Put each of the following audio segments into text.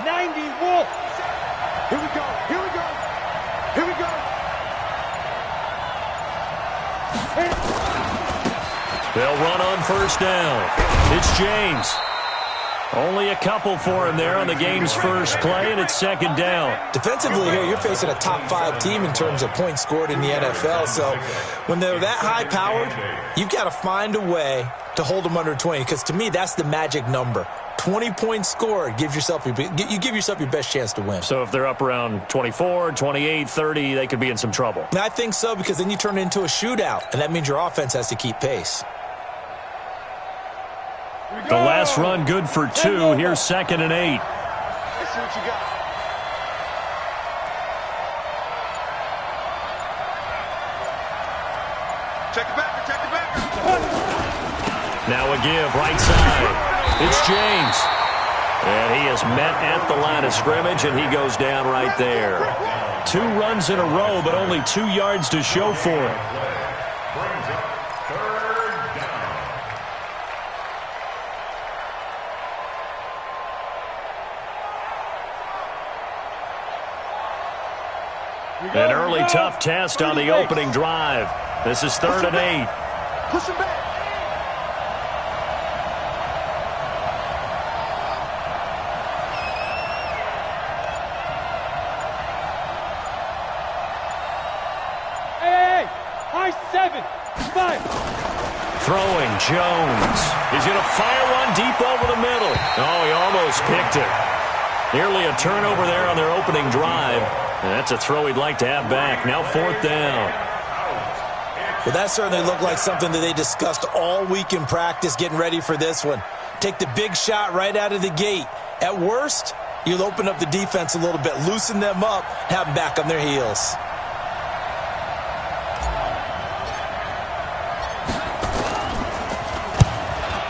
90 Wolf. Here we go. Here we go. Here we go. They'll run on first down. It's James. Only a couple for him there on the game's first play, and it's second down. Defensively here, you're facing a top-5 team in terms of points scored in the NFL. So when they're that high-powered, you've got to find a way to hold them under 20, because to me, that's the magic number. 20 points scored, you give yourself your best chance to win. So if they're up around 24, 28, 30, they could be in some trouble. I think so, because then you turn it into a shootout, and that means your offense has to keep pace. The last run good for 2. Here's second and 8. Let's see what you got. Check it back. Check it back. Now a give right side. It's James. And he is met at the line of scrimmage, and he goes down right there. 2 runs in a row, but only 2 yards to show for it. An early tough test on the opening drive. This is third and 8. Push him back. Hey, high 7, 5. Throwing Jones. He's going to fire one deep over the middle. Oh, he almost picked it. Nearly a turnover there on their opening drive. And that's a throw he'd like to have back. Now fourth down. Well, that certainly looked like something that they discussed all week in practice getting ready for this one. Take the big shot right out of the gate. At worst, you'll open up the defense a little bit, loosen them up, have them back on their heels.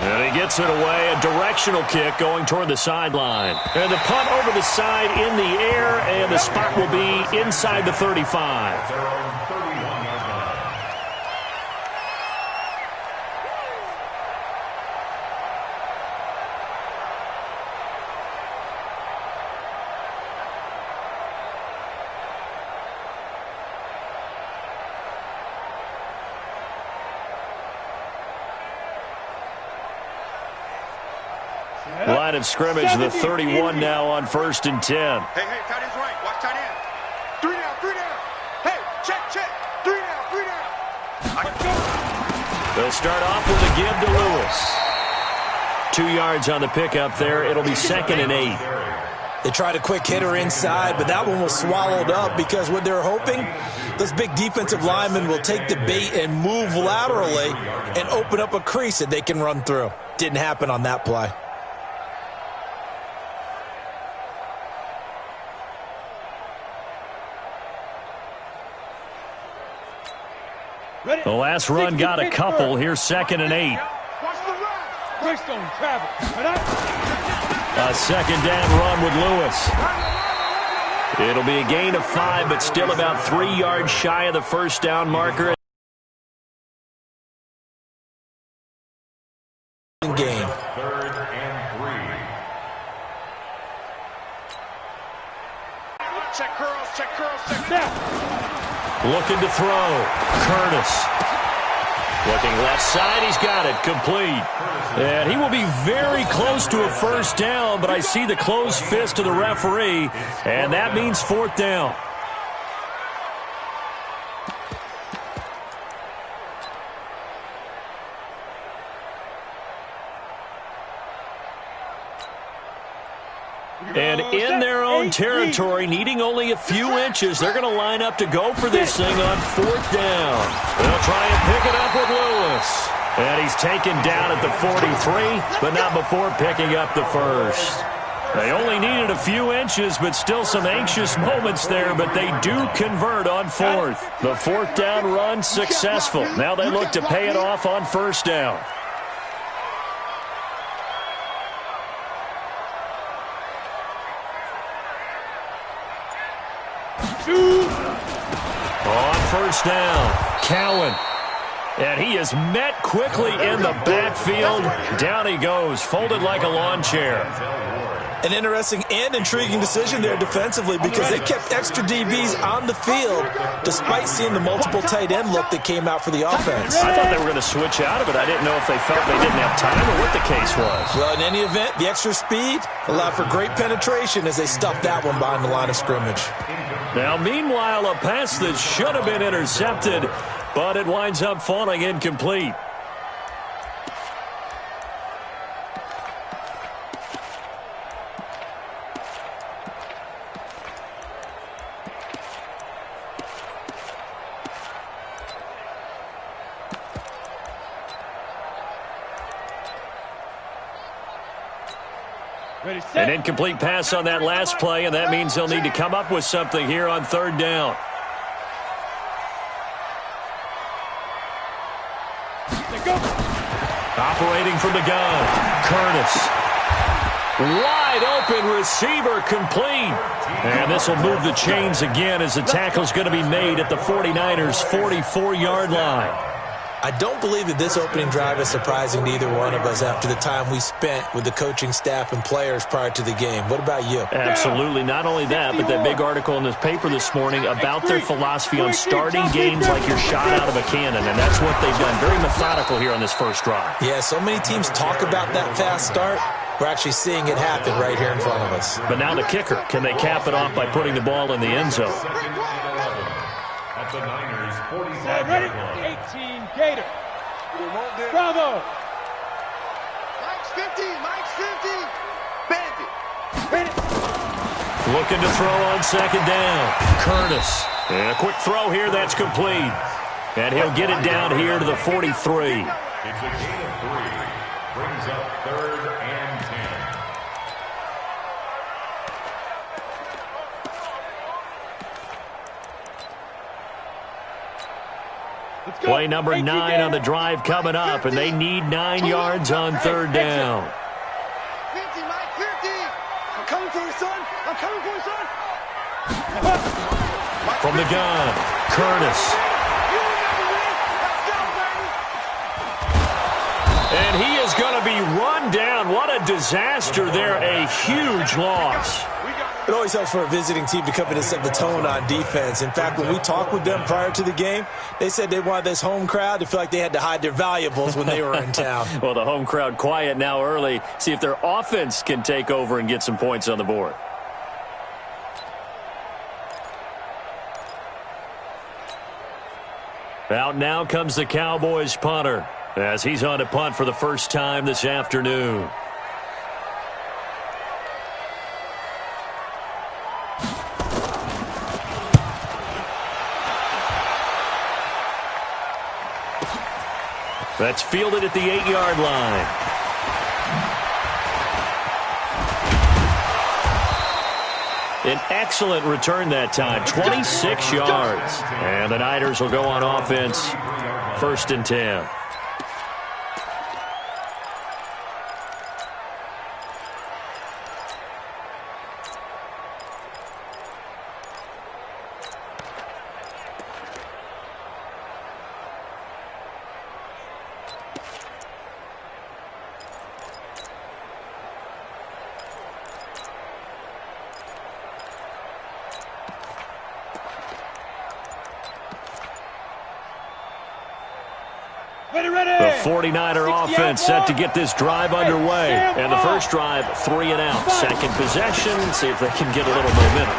And he gets it away, a directional kick going toward the sideline. And the punt over the side in the air, and the spot will be inside the 35. Line of scrimmage, the 31 now on 1st and 10. Hey, tight end's right. Watch tight end. 3 down. Hey, check. 3 down. They'll start off with a give to Lewis. 2 yards on the pickup there. It'll be second and 8. They tried a quick hitter inside, but that one was swallowed up because what they're hoping, those big defensive linemen will take the bait and move laterally and open up a crease that they can run through. Didn't happen on that play. The last run got a couple. Here's second and 8. A second down run with Lewis. It'll be a gain of 5, but still about 3 yards shy of the first down marker. Game. Third and 3. Check curls. Looking to throw. Curtis. Looking left side. He's got it. Complete. And he will be very close to a first down, but I see the closed fist of the referee, and that means fourth down. And in their own territory, needing only a few inches, they're going to line up to go for this thing on fourth down. They'll try and pick it up with Lewis. And he's taken down at the 43, but not before picking up the first. They only needed a few inches, but still some anxious moments there, but they do convert on fourth. The fourth down run successful. Now they look to pay it off on first down. On first down, Cowan. And he is met quickly in the backfield. Down he goes, folded like a lawn chair. An interesting and intriguing decision there defensively because they kept extra DBs on the field despite seeing the multiple tight end look that came out for the offense. I thought they were going to switch out of it. I didn't know if they felt they didn't have time or what the case was. Well, in any event, the extra speed allowed for great penetration as they stuffed that one behind the line of scrimmage. Now, meanwhile, a pass that should have been intercepted, but it winds up falling incomplete. An incomplete pass on that last play, and that means they'll need to come up with something here on third down. Operating from the gun, Curtis. Wide open receiver complete. And this will move the chains again as the tackle's going to be made at the 49ers' 44-yard line. I don't believe that this opening drive is surprising to either one of us after the time we spent with the coaching staff and players prior to the game. What about you? Absolutely. Not only that, but that big article in this paper this morning about their philosophy on starting games like you're shot out of a cannon, and that's what they've done. Very methodical here on this first drive. Yeah, so many teams talk about that fast start. We're actually seeing it happen right here in front of us. But now the kicker. Can they cap it off by putting the ball in the end zone? At the Niners, 47. 18 Gator. Bravo. Mike's 50. Mike's 50. Bandit. Looking to throw on second down. Curtis. And a quick throw here. That's complete. And he'll get it down here to the 43. It's a gain of 3. Brings up 3rd and 10. Play number 9 on the drive coming up, and they need 9 yards on third down. 50, Mike, 50. I'm coming for you, son. I'm coming for you, son. From the gun, Curtis. You remember me. Let's go, baby. And he is going to be run down. What a disaster there. A huge loss. It always helps for a visiting team to come in and set the tone on defense. In fact, when we talked with them prior to the game, they said they wanted this home crowd to feel like they had to hide their valuables when they were in town. Well, the home crowd quiet now early. See if their offense can take over and get some points on the board. Out now comes the Cowboys punter as he's on to punt for the first time this afternoon. That's fielded at the 8-yard line. An excellent return that time, 26 yards. And the Niners will go on offense, 1st and 10. The 49er offense set to get this drive underway. And the first drive, 3 and out. Second possession, see if they can get a little momentum.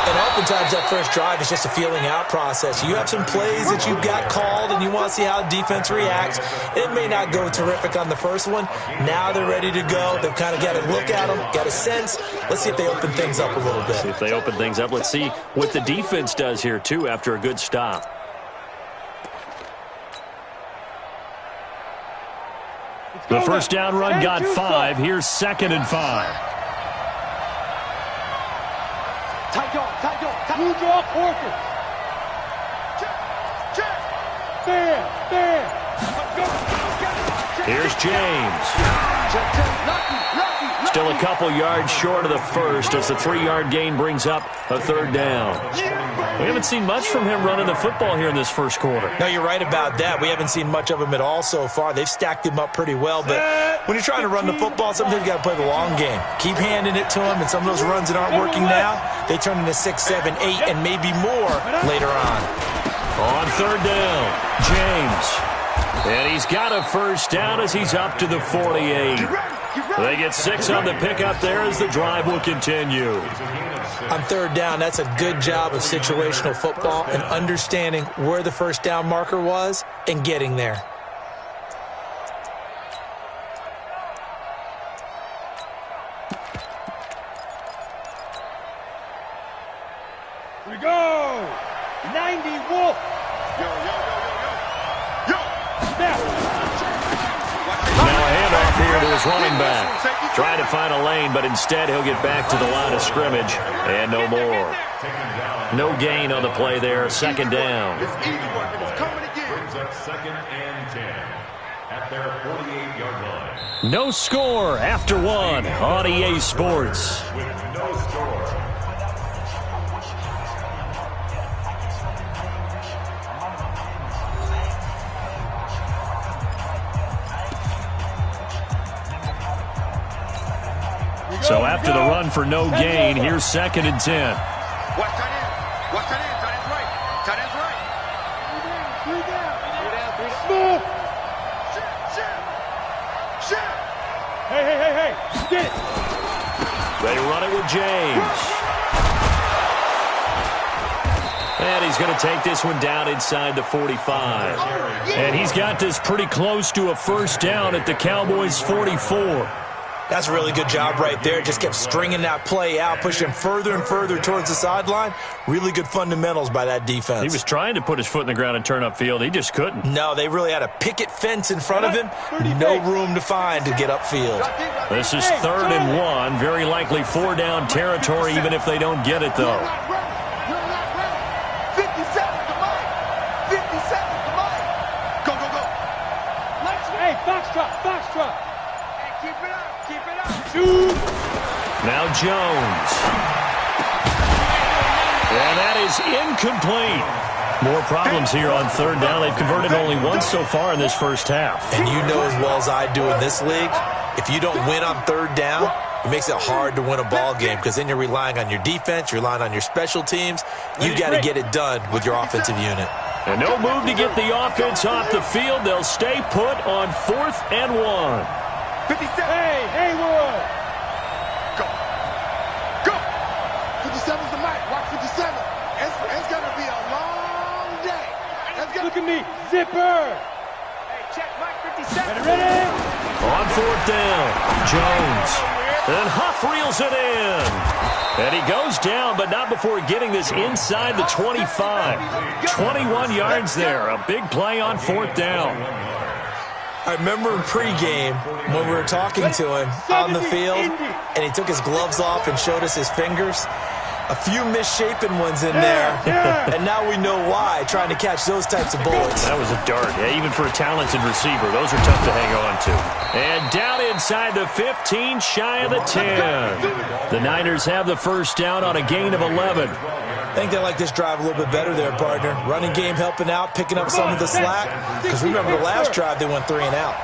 And oftentimes that first drive is just a feeling out process. You have some plays that you've got called and you want to see how defense reacts. It may not go terrific on the first one. Now they're ready to go. They've kind of got to look at them, got a sense. Let's see if they open things up a little bit. See if they open things up. Let's see what the defense does here, too, after a good stop. The first down run got 5. Here's 2nd and 5. Tight dog. Blue draw Porkers. Check. There. Here's James. Still a couple yards short of the first as the 3-yard gain brings up a third down. We haven't seen much from him running the football here in this first quarter. No, you're right about that. We haven't seen much of him at all so far. They've stacked him up pretty well, but when you're trying to run the football, sometimes you got to play the long game. Keep handing it to him, and some of those runs that aren't working now, they turn into 6, 7, 8, and maybe more later on. On third down, James. And he's got a first down as he's up to the 48. They get 6 on the pickup there as the drive will continue. On third down, that's a good job of situational football and understanding where the first down marker was and getting there. Here we go! 90 Wolf! Yo, yo, yo, yo, yo! Yo! Snap! Now a handoff here to his running back. Trying to find a lane, but instead he'll get back to the line of scrimmage and no more. No gain on the play there, second down. It's easy work, and it's coming again. Brings up 2nd and 10 at their 48-yard line. No score after one on EA Sports. With no score. So after the run for no gain, here's 2nd and 10. Watch tight end. Watch tight end. Tight end's right. Tight end's right. Three down. Smooth! Shit! Hey! Get it! They run it with James. And he's going to take this one down inside the 45. And he's got this pretty close to a first down at the Cowboys' 44. That's a really good job right there. Just kept stringing that play out, pushing further and further towards the sideline. Really good fundamentals by that defense. He was trying to put his foot in the ground and turn upfield. He just couldn't. No, they really had a picket fence in front of him. No room to find to get upfield. This is 3rd and 1. Very likely 4-down territory, even if they don't get it, though. 50 seconds to Mike. 50 seconds to Mike. Go. Hey, Foxtrot! Hey, keep it up. Now Jones. And that is incomplete. More problems here on third down. They've converted only once so far in this first half. And you know as well as I do in this league, if you don't win on third down, it makes it hard to win a ball game because then you're relying on your defense, you're relying on your special teams. You've got to get it done with your offensive unit. And no move to get the offense off the field. They'll stay put on 4th and 1. 57. Hey, Haywood! Go. 57's the mic. Watch 57. It's going to be a long day. Look at me. Zipper! Hey, check Mike 57. Ready? On 4th down, Jones. And Huff reels it in. And he goes down, but not before getting this inside the 25. 21 yards there. A big play on 4th down. I remember in pregame when we were talking to him on the field, and he took his gloves off and showed us his fingers. A few misshapen ones in there, and now we know why, trying to catch those types of bullets. That was a dart. Yeah, even for a talented receiver, those are tough to hang on to. And down inside the 15, shy of the 10. The Niners have the first down on a gain of 11. I think they like this drive a little bit better there, partner. Running game helping out, picking up some of the slack. Because remember, the last drive, they went 3 and out.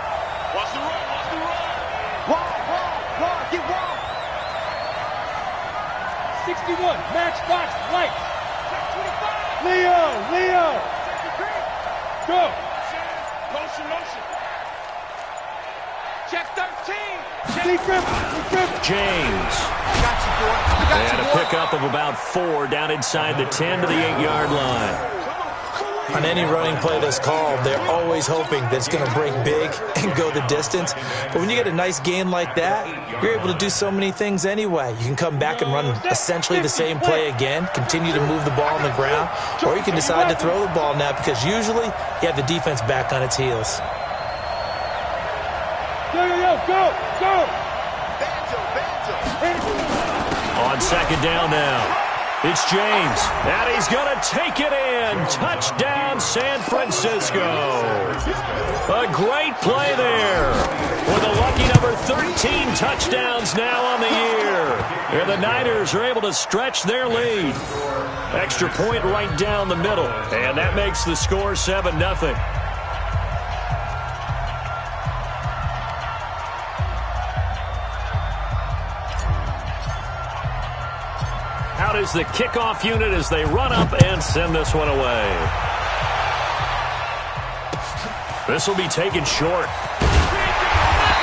Watch the run. Wrong. Get wrong. 61, Matchbox, light. Leo. Go. Motion. Check 13. James. Got you, boy. And a pickup of about 4 down inside the 10 to the 8-yard line. On any running play that's called, they're always hoping that it's going to break big and go the distance. But when you get a nice gain like that, you're able to do so many things anyway. You can come back and run essentially the same play again, continue to move the ball on the ground, or you can decide to throw the ball now because usually you have the defense back on its heels. Go. On second down now. It's James, and he's going to take it in. Touchdown, San Francisco. A great play there with a lucky number 13 touchdowns now on the year. And the Niners are able to stretch their lead. Extra point right down the middle. And that makes the score 7-0. Out is the kickoff unit as they run up and send this one away. This will be taken short.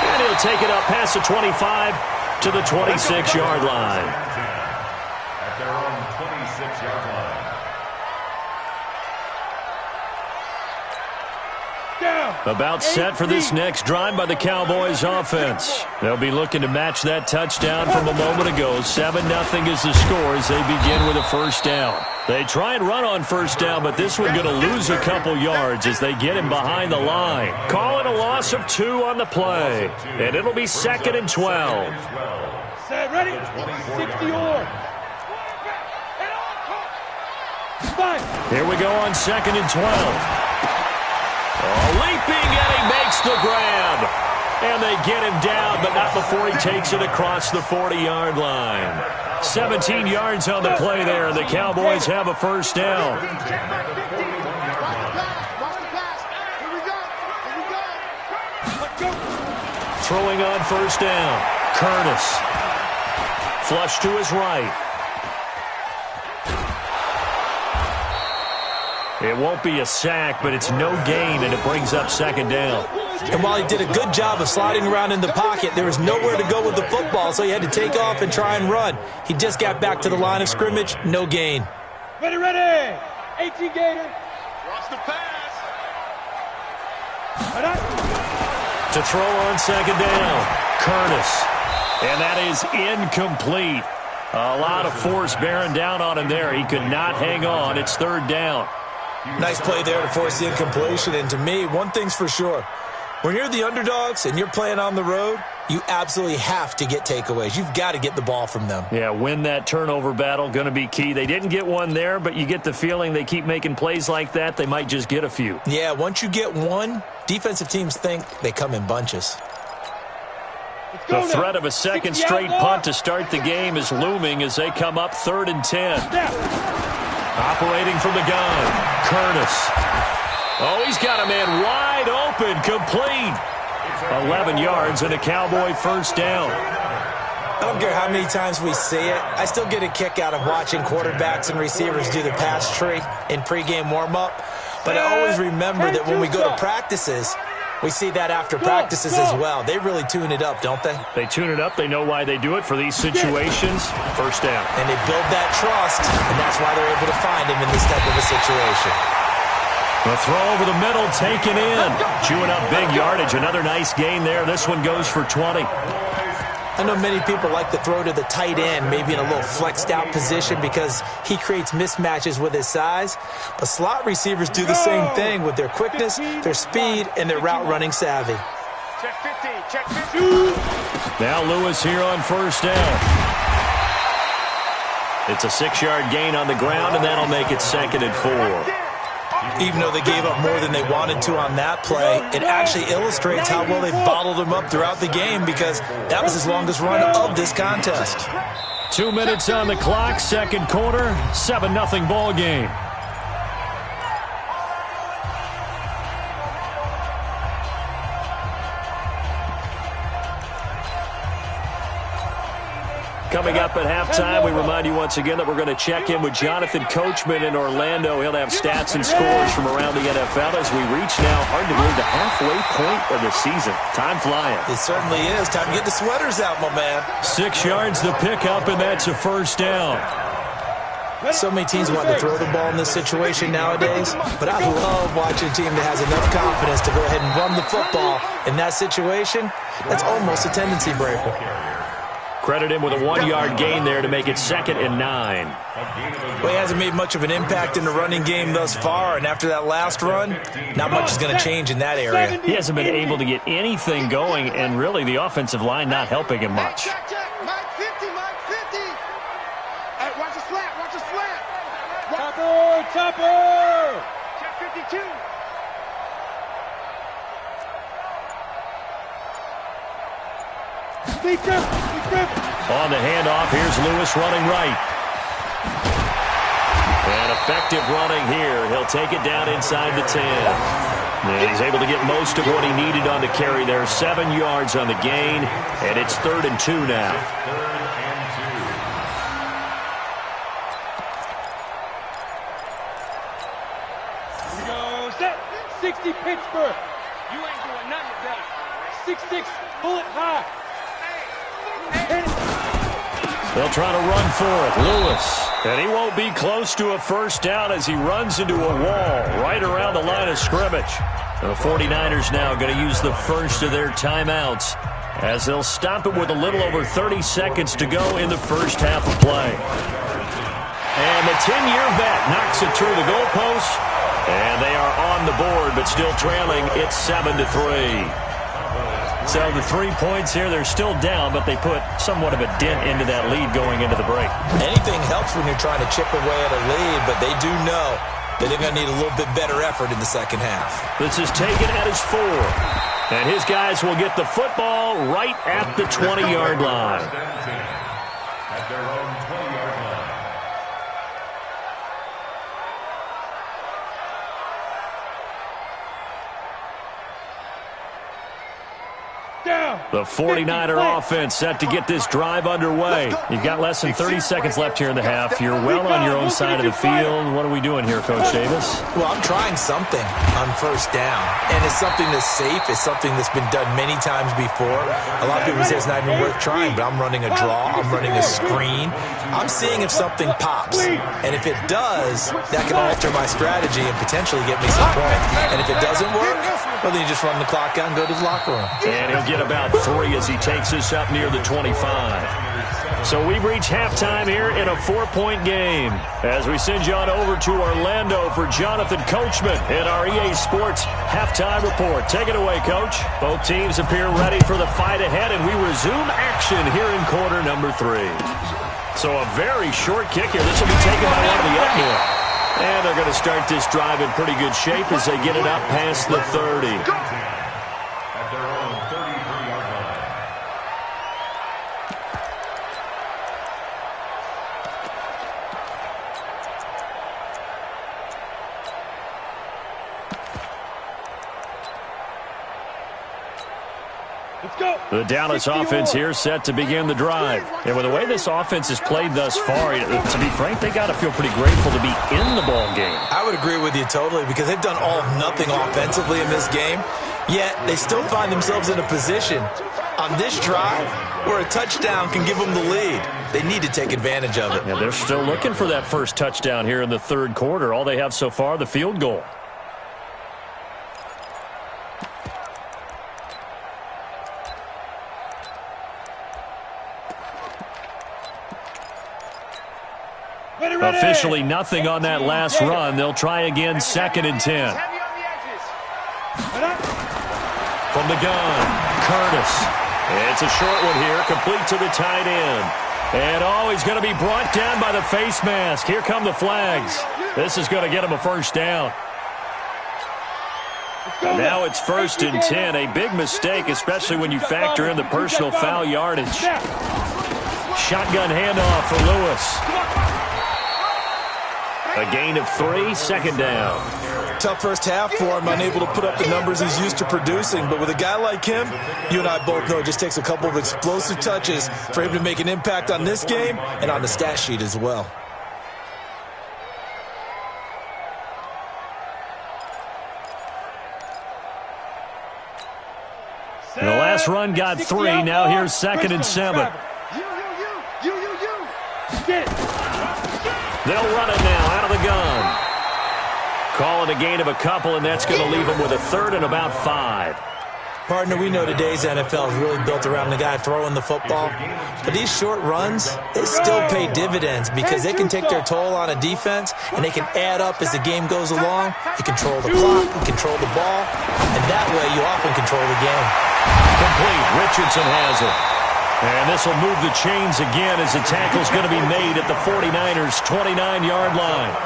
And he'll take it up past the 25 to the 26-yard line. At their own 26-yard line. About set for this next drive by the Cowboys offense. They'll be looking to match that touchdown from a moment ago. 7-0 is the score as they begin with a first down. They try and run on first down, but this one's going to lose a couple yards as they get him behind the line. Call it a loss of 2 on the play, and it'll be 2nd and 12. Set, ready? 60 or. Here we go on 2nd and 12. Leaping, and he makes the grab. And they get him down, but not before he takes it across the 40-yard line. 17 yards on the play there, and the Cowboys have a first down. Throwing on first down. Curtis. Flush to his right. It won't be a sack, but it's no gain, and it brings up 2nd down. And while he did a good job of sliding around in the pocket, there was nowhere to go with the football, so he had to take off and try and run. He just got back to the line of scrimmage, no gain. Ready, ready. 18 Gator. Watch the pass. To throw on 2nd down, Curtis. And that is incomplete. A lot of force bearing down on him there. He could not hang on. It's 3rd down. Nice play there to force the incompletion. And to me, one thing's for sure. When you're the underdogs and you're playing on the road, you absolutely have to get takeaways. You've got to get the ball from them. Yeah, win that turnover battle, going to be key. They didn't get one there, but you get the feeling they keep making plays like that, they might just get a few. Yeah, once you get one, defensive teams think they come in bunches. The threat of a second straight punt to start the game is looming as they come up 3rd and 10. Operating from the gun, Curtis. Oh, he's got a man wide open, complete. 11 yards and a Cowboy first down. I don't care how many times we see it. I still get a kick out of watching quarterbacks and receivers do the pass tree in pregame warm-up. But I always remember that when we go to practices, we see that after practices as well. They really tune it up, don't they? They tune it up. They know why they do it for these situations. First down. And they build that trust, and that's why they're able to find him in this type of a situation. The throw over the middle, taken in. Chewing up big yardage. Another nice gain there. This one goes for 20. I know many people like to throw to the tight end, maybe in a little flexed out position because he creates mismatches with his size. But slot receivers do the same thing with their quickness, their speed, and their route running savvy. Check 50, check 50. Now Lewis here on first down. It's a 6-yard gain on the ground, and that'll make it 2nd and 4. Even though they gave up more than they wanted to on that play, it actually illustrates how well they bottled them up throughout the game because that was his longest run of this contest. 2 minutes on the clock, 2nd quarter, 7-0 ball game. Coming up at halftime, we remind you once again that we're going to check in with Jonathan Coachman in Orlando. He'll have stats and scores from around the NFL as we reach now, hard to believe, the halfway point of the season. Time flying. It certainly is. Time to get the sweaters out, my man. 6 yards to pick up, and that's a first down. So many teams want to throw the ball in this situation nowadays, but I love watching a team that has enough confidence to go ahead and run the football. In that situation, that's almost a tendency breaker. Credit him with a 1-yard gain there to make it 2nd and 9. Well, he hasn't made much of an impact in the running game thus far, and after that last run, not much is going to change in that area. He hasn't been able to get anything going, and really the offensive line not helping him much. Check, check. Mike 50, Mike 50. Hey, watch the slant, watch the slant. Topper, topper. Check 52. On the handoff, here's Lewis running right. And effective running here. He'll take it down inside the 10. And he's able to get most of what he needed on the carry there. 7 yards on the gain, and it's 3rd and 2 now. Here we go, set. 60 Pittsburgh. You ain't doing nothing with that. 6-6, pull it high. They'll try to run for it. Lewis. And he won't be close to a first down as he runs into a wall right around the line of scrimmage. The 49ers now going to use the first of their timeouts as they'll stop it with a little over 30 seconds to go in the first half of play. And the 10-year vet knocks it through the goalpost. And they are on the board, but still trailing. It's 7-3. So the 3 points here, they're still down, but they put somewhat of a dent into that lead going into the break. Anything helps when you're trying to chip away at a lead, but they do know that they're going to need a little bit better effort in the second half. This is taken at his 4. And his guys will get the football right at the 20-yard line. At their own 20-yard line. The 49er offense set to get this drive underway. You've got less than 30 seconds left here in the half. You're well on your own side of the field. What are we doing here, Coach Davis? Well, I'm trying something on first down, and it's something that's safe. It's something that's been done many times before. A lot of people say it's not even worth trying, but I'm running a draw. I'm running a screen. I'm seeing if something pops, and if it does, that can alter my strategy and potentially get me some points. And if it doesn't work, well, then you just run the clock out and go to the locker room. And he'll get about 3 as he takes us up near the 25. So we've reached halftime here in a 4-point game as we send you on over to Orlando for Jonathan Coachman in our EA Sports halftime report. Take it away, Coach. Both teams appear ready for the fight ahead, and we resume action here in quarter number 3. So a very short kick here. This will be taken by one of the up near. And they're going to start this drive in pretty good shape as they get it up past the 30. At their own 33-yard line. Let's go. The Dallas offense here set to begin the drive. And with the way this offense has played thus far, to be frank, they got to feel pretty grateful to be in the ball game. I would agree with you totally because they've done all of nothing offensively in this game, yet they still find themselves in a position on this drive where a touchdown can give them the lead. They need to take advantage of it. And they're still looking for that first touchdown here in the third quarter. All they have so far, the field goal. Officially nothing on that last run. They'll try again, 2nd and 10. From the gun, Curtis. It's a short one here, complete to the tight end. And he's going to be brought down by the face mask. Here come the flags. This is going to get him a first down. And now it's 1st and 10. A big mistake, especially when you factor in the personal foul yardage. Shotgun handoff for Lewis. A gain of 3, 2nd down. Tough first half for him, unable to put up the numbers he's used to producing. But with a guy like him, you and I both know it just takes a couple of explosive touches for him to make an impact on this game and on the stat sheet as well. And the last run got 3. Now here's 2nd and 7. Get it. They'll run it now out of the gun. Call it a gain of a couple, and that's going to leave them with a 3rd and about 5. Partner, we know today's NFL is really built around the guy throwing the football. But these short runs, they still pay dividends because they can take their toll on a defense, and they can add up as the game goes along. You control the clock, you control the ball, and that way you often control the game. Complete. Richardson has it. And this will move the chains again as the tackle's going to be made at the 49ers' 29-yard line.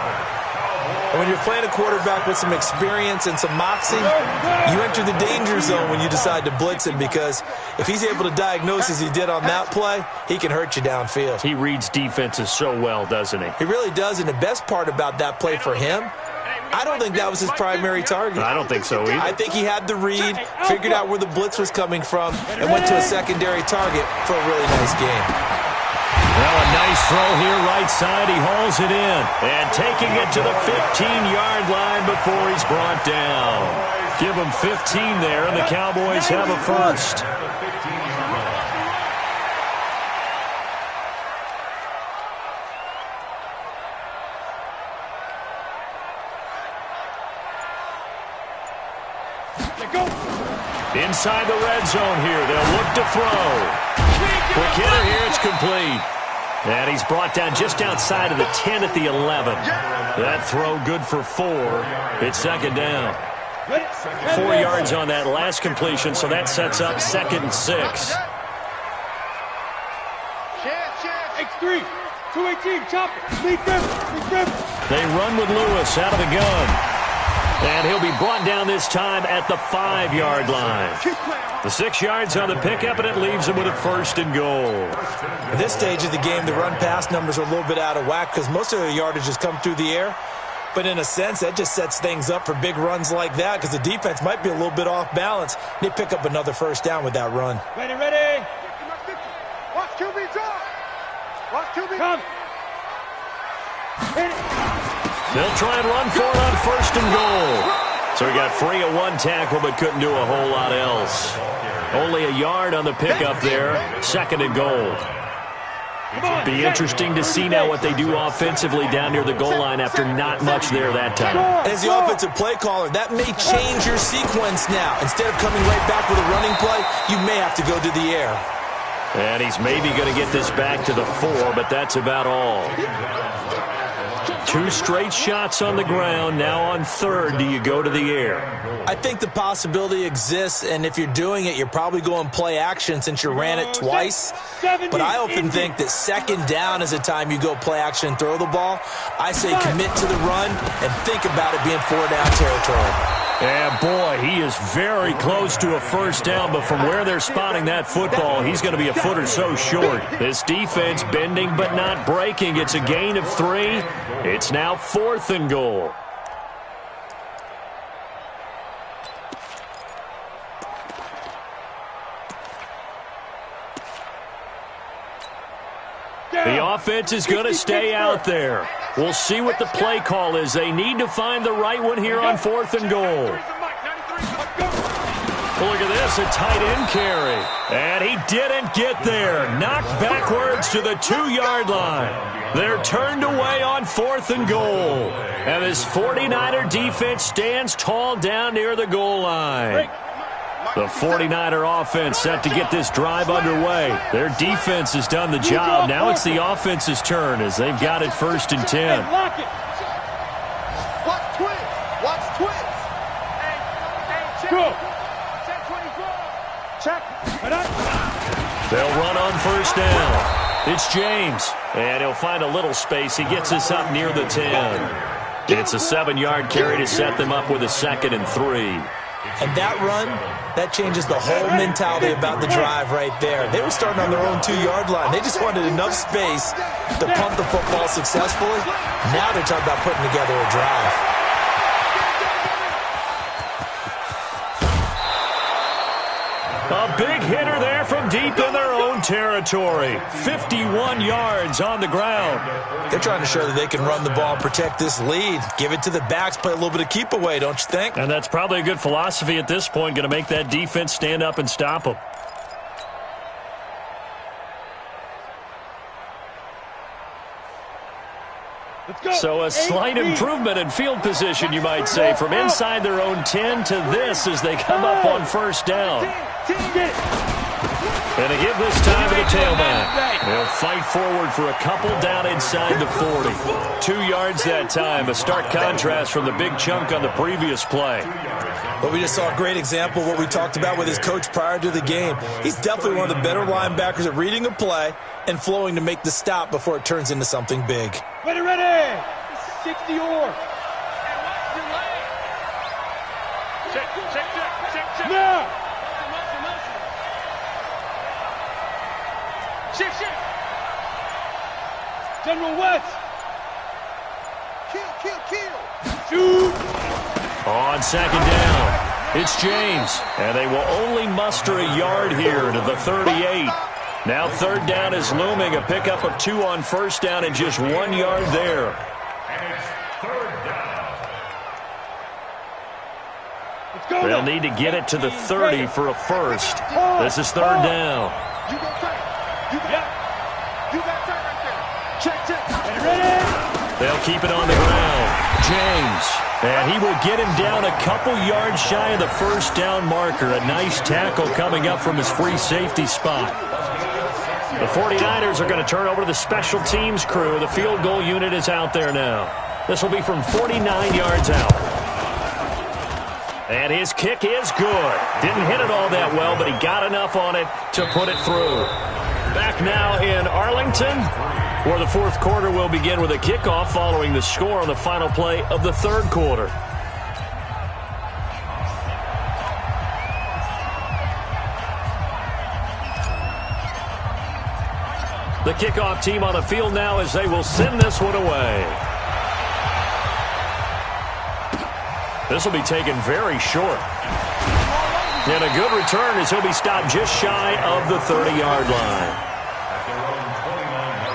And when you're playing a quarterback with some experience and some moxie, you enter the danger zone when you decide to blitz him, because if he's able to diagnose as he did on that play, he can hurt you downfield. He reads defenses so well, doesn't he? He really does, and the best part about that play for him, I don't think that was his primary target. I don't think so either. I think he had the read, figured out where the blitz was coming from, and went to a secondary target for a really nice game. Well, a nice throw here, right side. He hauls it in. And taking it to the 15-yard line before he's brought down. Give him 15 there, and the Cowboys have a first. Inside the red zone here. They'll look to throw. Quick hitter here. It's complete. And he's brought down just outside of the 10 at the 11. That throw good for 4. It's second down. 4 yards on that last completion, so that sets up 2nd and 6. X3, 218, chop it. Lead them. They run with Lewis out of the gun. And he'll be brought down this time at the 5-yard line. The 6 yards on the pickup, and it leaves him with a 1st and goal. At this stage of the game, the run-pass numbers are a little bit out of whack because most of the yardage has come through the air. But in a sense, that just sets things up for big runs like that because the defense might be a little bit off balance. They pick up another 1st down with that run. Ready. Watch QB draw. Watch QB. Come. Hit it. They'll try and run for it on 1st and goal. So he got free of 1 tackle but couldn't do a whole lot else. Only a yard on the pickup there. 2nd and goal. Be interesting to see now what they do offensively down near the goal line after not much there that time. As the offensive play caller, that may change your sequence now. Instead of coming right back with a running play, you may have to go to the air. And he's maybe going to get this back to the 4, but that's about all. 2 straight shots on the ground. Now on 3rd, do you go to the air? I think the possibility exists, and if you're doing it, you're probably going play action since you ran it twice. But I often think that 2nd down is the time you go play action and throw the ball. I say commit to the run and think about it being 4-down territory. Yeah, boy, he is very close to a 1st down, but from where they're spotting that football, he's going to be a foot or so short. This defense bending but not breaking. It's a gain of 3. It's now 4th and goal. The offense is going to stay out there. We'll see what the play call is. They need to find the right one here on 4th and goal. Look at this, a tight end carry. And he didn't get there. Knocked backwards to the 2-yard line. They're turned away on 4th and goal. And this 49er defense stands tall down near the goal line. The 49er offense set to get this drive underway. Their defense has done the job. Now it's the offense's turn as they've got it 1st and 10. Watch twins. Watch twins. Go. Check. They'll run on 1st down. It's James. And he'll find a little space. He gets this up near the 10. It's a 7-yard carry to set them up with a 2nd and 3. And that run, that changes the whole mentality about the drive right there. They were starting on their own 2-yard line. They just wanted enough space to punt the football successfully. Now they're talking about putting together a drive. A big hitter there from deep in their own territory. 51 yards on the ground. They're trying to show that they can run the ball, protect this lead. Give it to the backs, play a little bit of keep away, don't you think? And that's probably a good philosophy at this point, going to make that defense stand up and stop them. So a slight improvement in field position, you might say, from inside their own 10 to this as they come up on 1st down. And they give this time to the tailback. They'll fight forward for a couple down inside the 40. 2 yards that time, a stark contrast from the big chunk on the previous play. But we just saw a great example of what we talked about with his coach prior to the game. He's definitely one of the better linebackers at reading a play and flowing to make the stop before it turns into something big. Ready. 60 or. Shift. General West. Kill. Shoot. On second down, it's James, and they will only muster a yard here to the 38. Now third down is looming, a pickup of 2 on first down and just 1 yard there. And it's third down. Let's go. They'll need to get it to the 30 for a first. This is third down. You got time. You got time right there. Check. Ready? They'll keep it on the ground. James, and he will get him down a couple yards shy of the first down marker. A nice tackle coming up from his free safety spot. The 49ers are going to turn over to the special teams crew. The field goal unit is out there now. This will be from 49 yards out. And his kick is good. Didn't hit it all that well, but he got enough on it to put it through. Back now in Arlington, where the fourth quarter will begin with a kickoff following the score on the final play of the third quarter. The kickoff team on the field now as they will send this one away. This will be taken very short. And a good return as he'll be stopped just shy of the 30-yard line. At their own 29-yard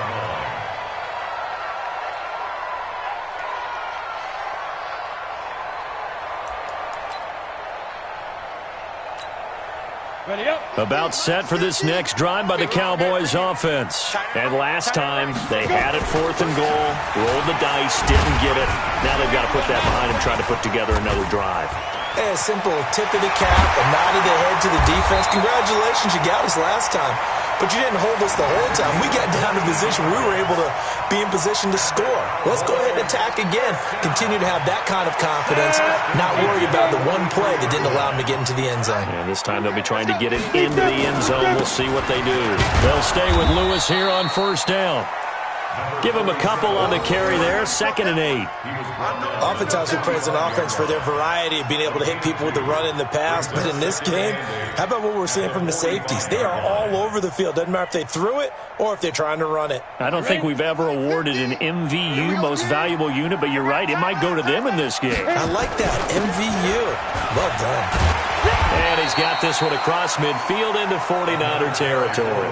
line. Ready up. About set for this next drive by the Cowboys offense. And last time, they had it 4th and goal, rolled the dice, didn't get it. Now they've got to put that behind them, try to put together another drive. Hey, a simple tip of the cap, a nod of the head to the defense. Congratulations, you got us last time. But you didn't hold us the whole time. We got down to position. We were able to be in position to score. Let's go ahead and attack again. Continue to have that kind of confidence, not worry about the one play that didn't allow them to get into the end zone. And this time they'll be trying to get it into the end zone. We'll see what they do. They'll stay with Lewis here on first down. Give him a couple on the carry there, 2nd and 8. Oftentimes we praise an offense for their variety of being able to hit people with the run in the pass, but in this game, how about what we're seeing from the safeties? They are all over the field. Doesn't matter if they threw it or if they're trying to run it. I don't think we've ever awarded an MVU, most valuable unit, but you're right, it might go to them in this game. I like that, MVU. Well done. And he's got this one across midfield into 49er territory.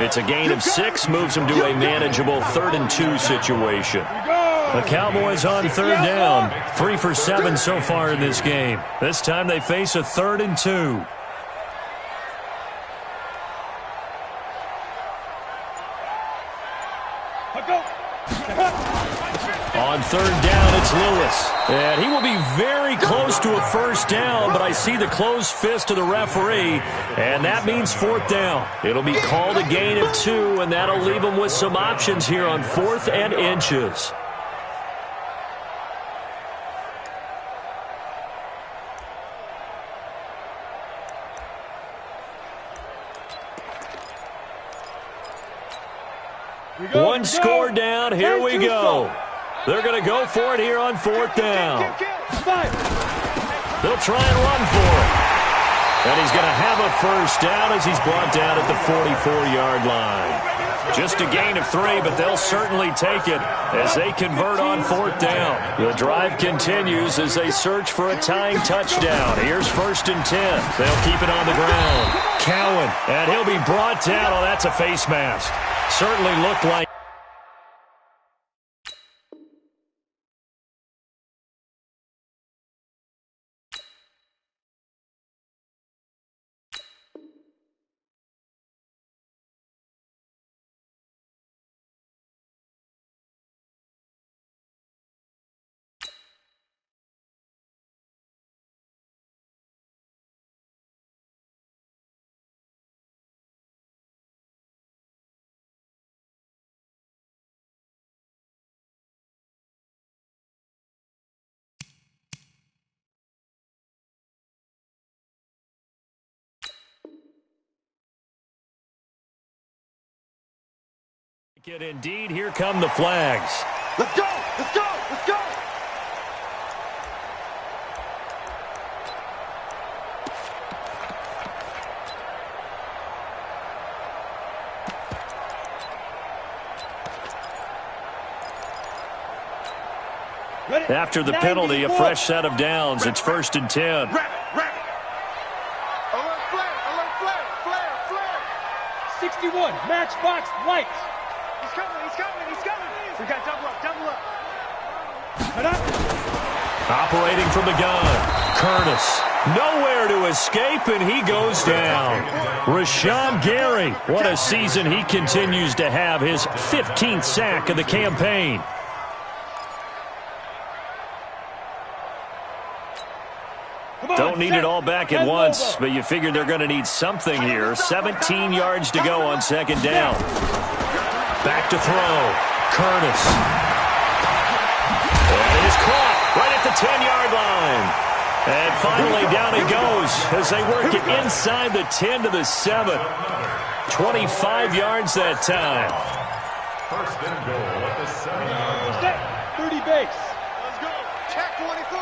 It's a gain of 6, moves him to a manageable 3rd and 2 situation. The Cowboys on third down, 3 for 7 so far in this game. This time they face a 3rd and 2. On third down, it's Lewis. And he will be very close to a first down, but I see the closed fist of the referee, and that means 4th down. It'll be called a gain of 2, and that'll leave him with some options here on 4th and inches. One score down, here we go. They're going to go for it here on 4th down. They'll try and run for it. And he's going to have a first down as he's brought down at the 44-yard line. Just a gain of 3, but they'll certainly take it as they convert on 4th down. The drive continues as they search for a tying touchdown. Here's 1st and 10. They'll keep it on the ground. Cowan, and he'll be brought down. Oh, that's a face mask. Certainly looked like. Indeed, here come the flags. Let's go! Let's go! Let's go! After the penalty, a fresh set of downs. It's 1st and 10. Alert flare, flare. 61, matchbox lights. He's coming. We got double up. Operating from the gun, Curtis. Nowhere to escape, and he goes down. Rashawn Gary, what a season he continues to have. His 15th sack of the campaign. Don't need it all back at once, but you figure they're going to need something here. 17 yards to go on 2nd down. Back to throw. Curtis. And it is caught right at the 10-yard line. And finally down he goes as they work it inside the 10 to the 7. 25 yards that time. 1st and goal at the 7-yard line. 30 base. Let's go. Check 24.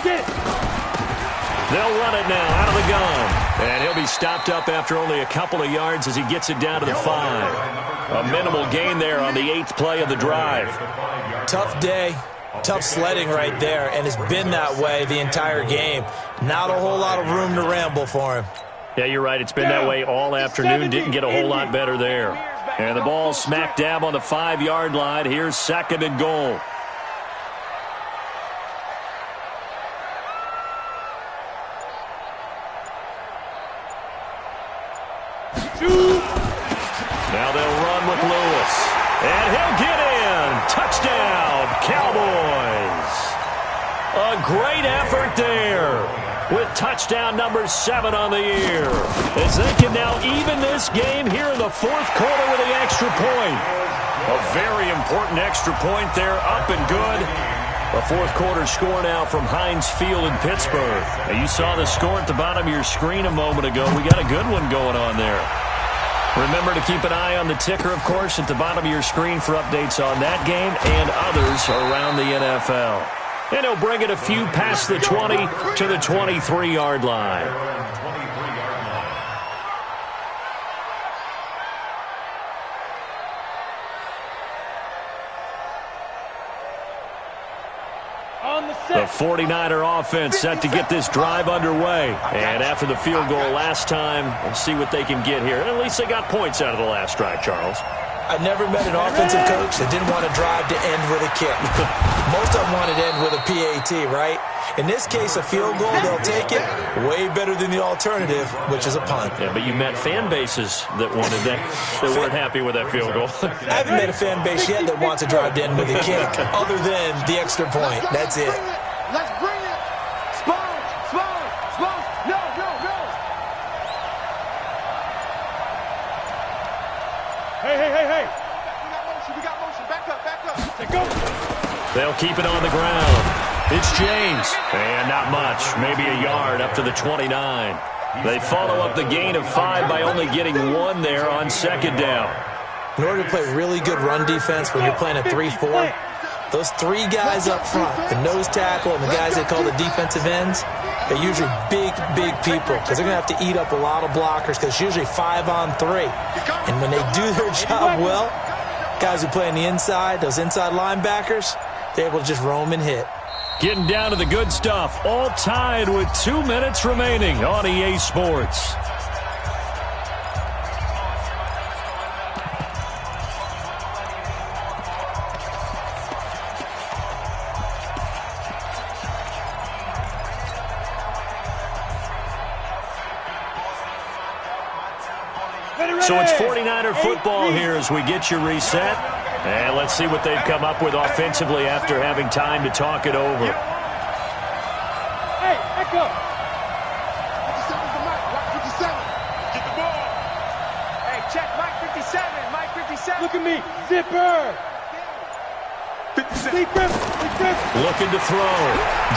Get it. They'll run it now out of the gun. And he'll be stopped up after only a couple of yards as he gets it down to the 5. A minimal gain there on the 8th play of the drive. Tough day. Tough sledding right there, and it's been that way the entire game. Not a whole lot of room to ramble for him. Yeah, you're right. It's been that way all afternoon. Didn't get a whole lot better there. And the ball smack dab on the 5-yard line. Here's 2nd and goal. Now they'll run with Lewis. And he'll get in. Touchdown, Cowboys. A great effort there with touchdown number 7 on the year. As they can now even this game here in the 4th quarter with the extra point. A very important extra point there, up and good. A 4th quarter score now from Heinz Field in Pittsburgh. Now, you saw the score at the bottom of your screen a moment ago. We got a good one going on there. Remember to keep an eye on the ticker, of course, at the bottom of your screen for updates on that game and others around the NFL. And he'll bring it a few past the 20 to the 23-yard line. The 49er offense set to get this drive underway. And after the field goal last time, we'll see what they can get here. And at least they got points out of the last drive, Charles. I never met an offensive coach that didn't want a drive to end with a kick. Most of them wanted to end with a PAT, right? In this case, a field goal, they'll take it. Way better than the alternative, which is a punt. Yeah, but you met fan bases that wanted that, that weren't happy with that field goal. I haven't met a fan base yet that wants a drive to end with a kick, other than the extra point. That's it. Let's bring it. Sponge. No. Hey. We got motion. Back up. Go. They'll keep it on the ground. It's James. And not much. Maybe a yard up to the 29. They follow up the gain of 5 by only getting 1 there on 2nd down. In order to play really good run defense when you're playing a 3-4, those 3 guys up front, the nose tackle and the guys they call the defensive ends, they're usually big people because they're going to have to eat up a lot of blockers because it's usually 5-on-3. And when they do their job well, guys who play on the inside, those inside linebackers, they're able to just roam and hit. Getting down to the good stuff, all tied with 2 minutes remaining on EA Sports. So it's 49er football here as we get you reset. And let's see what they've come up with offensively after having time to talk it over. Hey, echo. 57's the mic. Mike 57. Get the ball. Hey, check Mike 57. Mike 57. Look at me. Zipper. 57. Big grip. Looking to throw.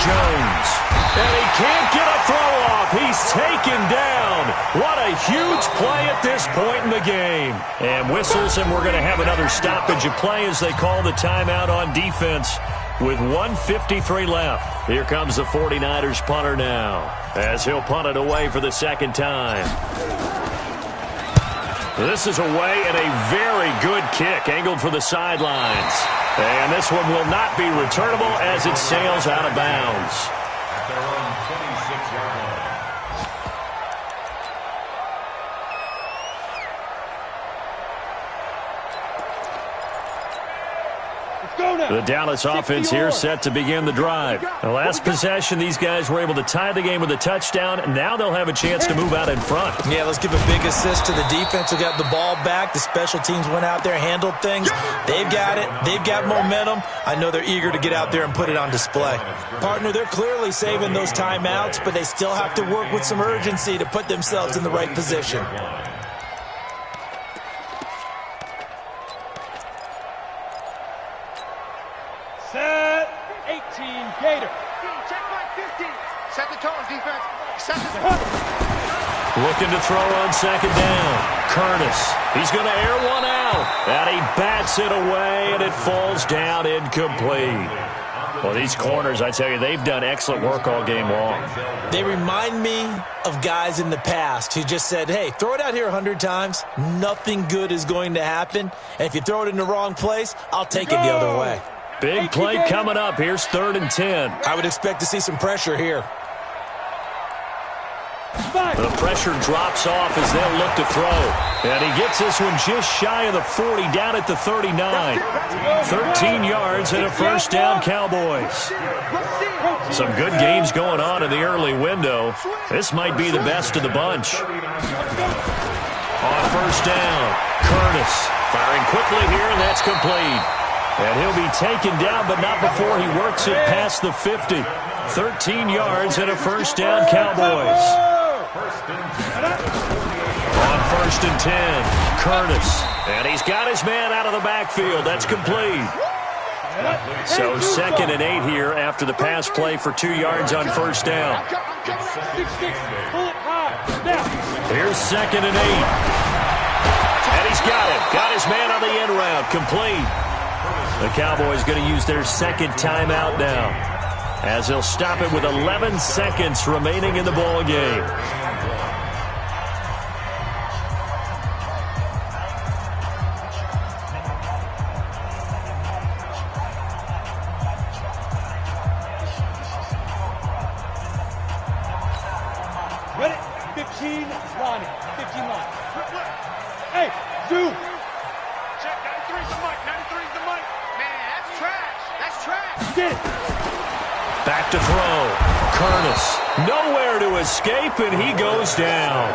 Jones. And he can't get a throw off. He's taken down. What a huge play at this point in the game. And whistles, and we're going to have another stoppage of play as they call the timeout on defense with 1:53 left. Here comes the 49ers punter now as he'll punt it away for the 2nd time. This is away and a very good kick angled for the sidelines. And this one will not be returnable as it sails out of bounds. At their own 26-yard line. The Dallas offense here set to begin the drive. The last possession, these guys were able to tie the game with a touchdown. Now they'll have a chance to move out in front. Yeah, let's give a big assist to the defense who got the ball back. The special teams went out there, handled things. They've got it. They've got momentum. I know they're eager to get out there and put it on display. Partner, they're clearly saving those timeouts, but they still have to work with some urgency to put themselves in the right position. Set 18 Gator. Check my 50. Set the tone, defense. Set the tone. Looking to throw on second down. Curtis. He's going to air one out. And he bats it away, and it falls down incomplete. Well, these corners, I tell you, they've done excellent work all game long. They remind me of guys in the past who just said, hey, throw it out here 100 times. Nothing good is going to happen. And if you throw it in the wrong place, I'll take it the other way. Big play coming up. Here's 3rd and 10. I would expect to see some pressure here. The pressure drops off as they'll look to throw. And he gets this one just shy of the 40, down at the 39. 13 yards and a first down, Cowboys. Some good games going on in the early window. This might be the best of the bunch. On first down, Curtis firing quickly here, and that's complete. And he'll be taken down, but not before he works it past the 50. 13 yards and a first down, Cowboys. On first and 10, Curtis. And he's got his man out of the backfield. That's complete. So 2nd and 8 here after the pass play for 2 yards on first down. Here's 2nd and 8. And he's got it. Got his man on the end route. Complete. The Cowboys going to use their second timeout now, as they'll stop it with 11 seconds remaining in the ball game. Ready? 15 line. 15 line. Hey, Zoo. Check 93's the mic. 93's the mic. Man, that's trash. That's trash. Get it. Back to throw. Curtis. Nowhere to escape, and he goes down.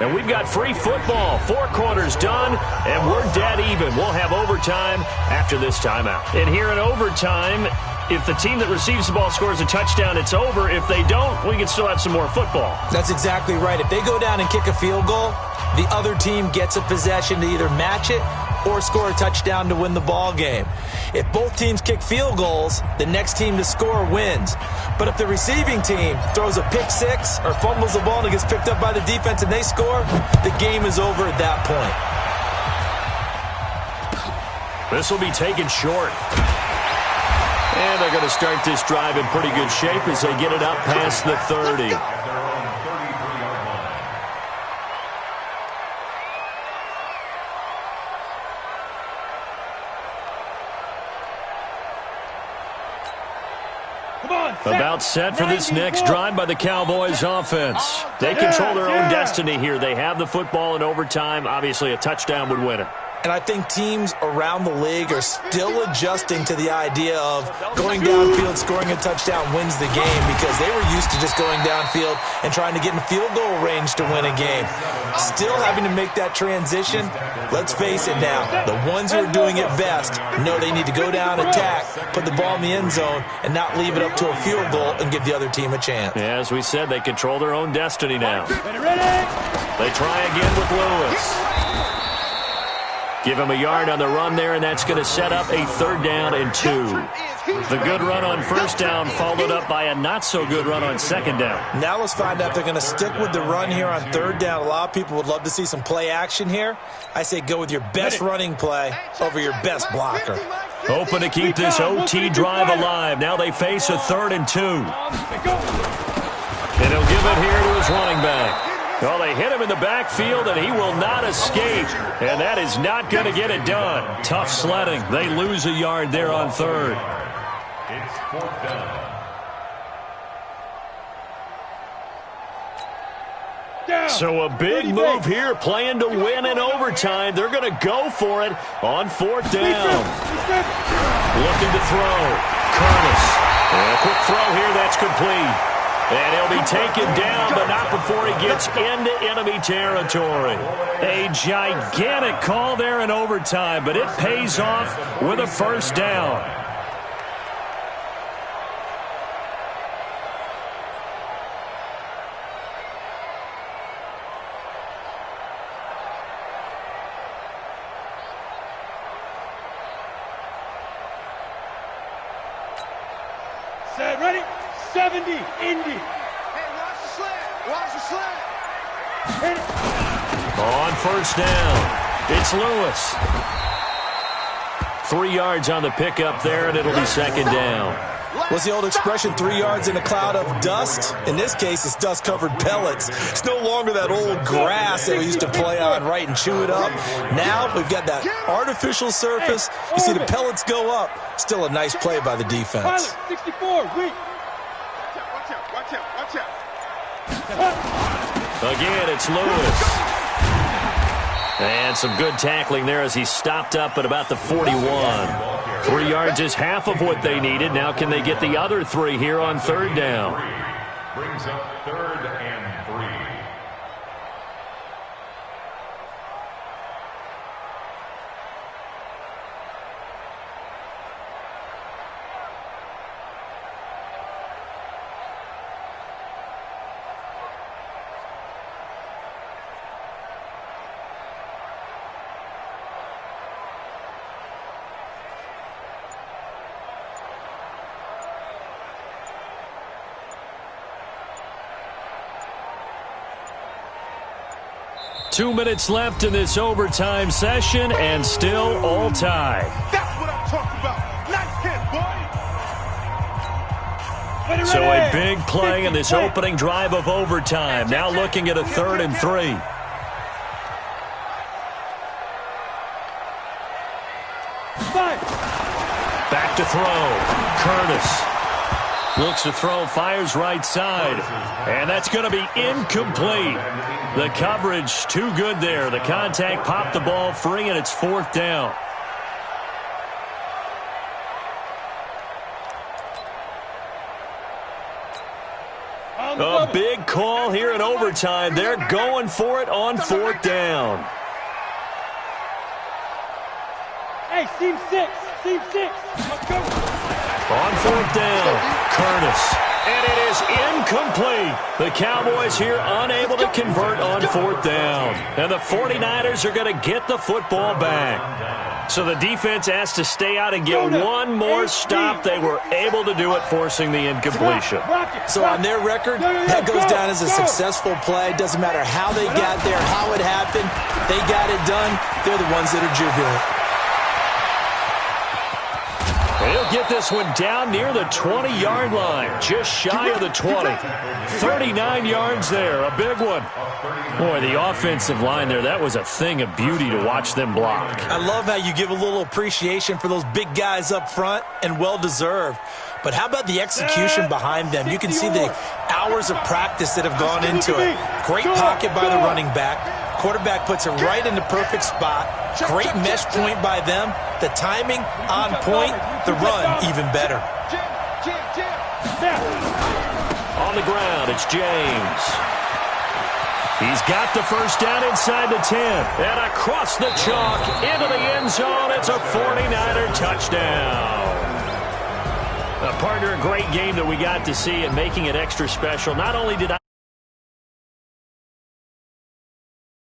And we've got free football. 4 quarters done, and we're dead even. We'll have overtime after this timeout. And here in overtime, if the team that receives the ball scores a touchdown, it's over. If they don't, we can still have some more football. That's exactly right. If they go down and kick a field goal, the other team gets a possession to either match it or score a touchdown to win the ball game. If both teams kick field goals, the next team to score wins. But if the receiving team throws a pick six or fumbles the ball and it gets picked up by the defense and they score, the game is over at that point. This will be taken short. And they're going to start this drive in pretty good shape as they get it up past the 30. About set for this next drive by the Cowboys offense. They control their own destiny here. They have the football in overtime. Obviously, a touchdown would win it. And I think teams around the league are still adjusting to the idea of going downfield, scoring a touchdown wins the game, because they were used to just going downfield and trying to get in field goal range to win a game. Still having to make that transition. Let's face it now, the ones who are doing it best know they need to go down, attack, put the ball in the end zone, and not leave it up to a field goal and give the other team a chance. Yeah, as we said, they control their own destiny now. They try again with Lewis. Give him a yard on the run there, and that's going to set up a 3rd down and 2. The good run on first down followed up by a not-so-good run on 2nd down. Now let's find out if they're going to stick with the run here on 3rd down. A lot of people would love to see some play action here. I say go with your best running play over your best blocker. Hoping to keep this OT drive alive. Now they face a 3rd and 2. And he'll give it here to his running back. Well, they hit him in the backfield, and he will not escape. And that is not going to get it done. Tough sledding. They lose a yard there on 3rd. It's 4th down. So a big move here, playing to win in overtime. They're going to go for it on 4th down. Looking to throw. Curtis. And a quick throw here, that's complete. And he'll be taken down, but not before he gets into enemy territory. A gigantic call there in overtime, but it pays off with a 1st down. Set, ready? 70, Indy. Hey, watch the sled. Watch the sled. Hit it. On 1st down, it's Lewis. 3 yards on the pickup there, and it'll be 2nd down. What's the old expression, 3 yards in a cloud of dust? In this case, it's dust-covered pellets. It's no longer that old grass that we used to play on, right, and chew it up. Now we've got that artificial surface. You see the pellets go up. Still a nice play by the defense. 64, weak. Watch out. Again, it's Lewis. And some good tackling there as he stopped up at about the 41. 3 yards is half of what they needed. Now can they get the other 3 here on 3rd down? Brings up 3rd and 3. Two minutes left in this overtime session, and still all tied. That's what I'm talking about. Nice hit, boy. So a big play in this opening drive of overtime. Now looking at a 3rd and 3. Back to throw. Curtis. Looks to throw, fires right side. And that's going to be incomplete. The coverage too good there. The contact popped the ball free, and it's 4th down. A big call here in overtime. They're going for it on 4th down. Hey, seam 6. Let's go. On 4th down, Curtis. And it is incomplete. The Cowboys here unable to convert on 4th down. And the 49ers are going to get the football back. So the defense has to stay out and get one more stop. They were able to do it, forcing the incompletion. So on their record, that goes down as a successful play. Doesn't matter how they got there, how it happened. They got it done. They're the ones that are jubilant. And he'll get this one down near the 20-yard line, just shy of the 20. 39 yards there, a big one. Boy, the offensive line there, that was a thing of beauty to watch them block. I love how you give a little appreciation for those big guys up front, and well-deserved. But how about the execution behind them? You can see the hours of practice that have gone into it. Great pocket by the running back. Quarterback puts it right in the perfect spot. Great mesh point by them. The timing on point. The run even better. On the ground, it's James. He's got the first down inside the 10. And across the chalk into the end zone. It's a 49er touchdown. Partner, a great game that we got to see, and making it extra special. Not only did I